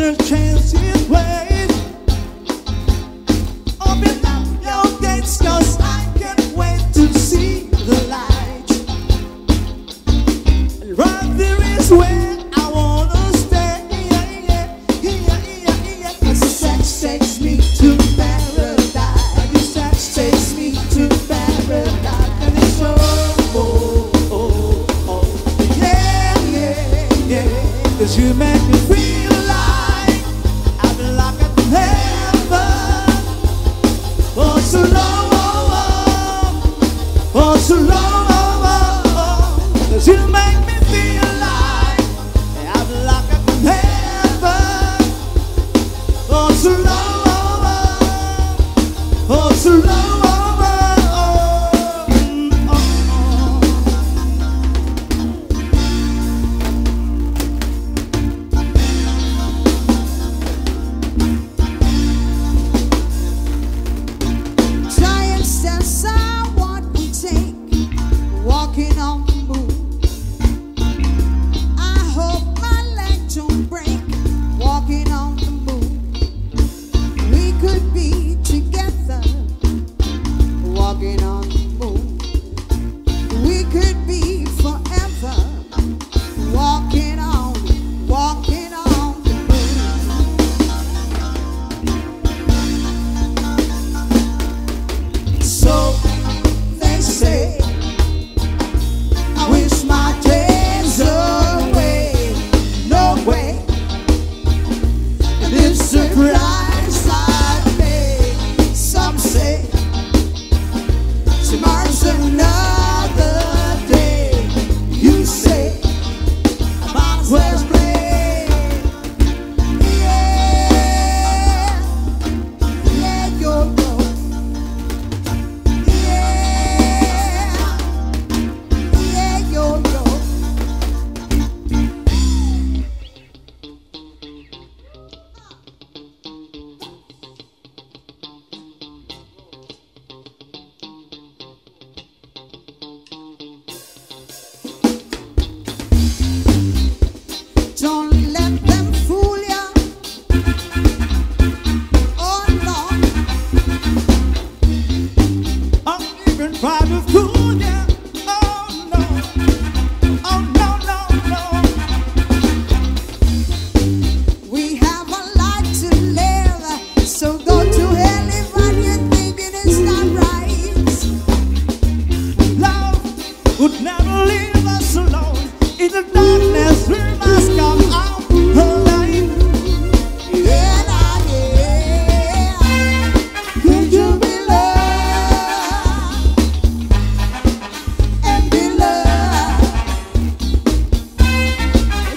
never change his ways. Open up your gates, 'cause I can't wait to see the light. And right there is where I wanna stay. Sex takes me to paradise. Sex takes me to paradise. And it's yeah. 'Cause you make me feel like I've been locked up in heaven for so long, for so long. 'Cause you make me feel like I've been locked up in heaven for so long, for so long. Walking on the moon. I hope my leg don't break. Walking on the moon. We could be together. Walking on the moon. We could be forever. Walking on the moon. So they say, my days away, no way. This surprise I made. Some say tomorrow's another day. You say I might as well play. Yeah, yo. Don't let them fool ya. Oh no, I'm even trying to fool ya. Oh no, oh no, no, no. We have a life to live, so go to hell if what you're thinking is not right. Love would never leave us alone. In the darkness we must come out alive. Yeah. Could you be loved and be loved?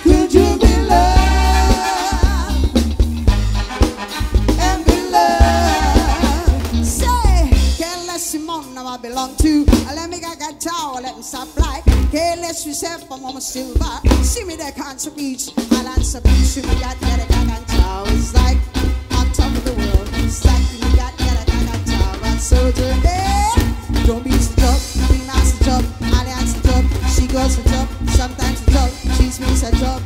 Could you be loved and be loved? Say, can't let Simone now I belong to. Let me get a towel, let me stop right. Okay, let's reserve for Mama Silver. See me there, can't beach. I'll answer beach. See me got a tower. It's like on top of the world. It's like me got a tower. So today, don't be the job, be master job. I'll answer job. She goes for job. Sometimes the job, she's me a job.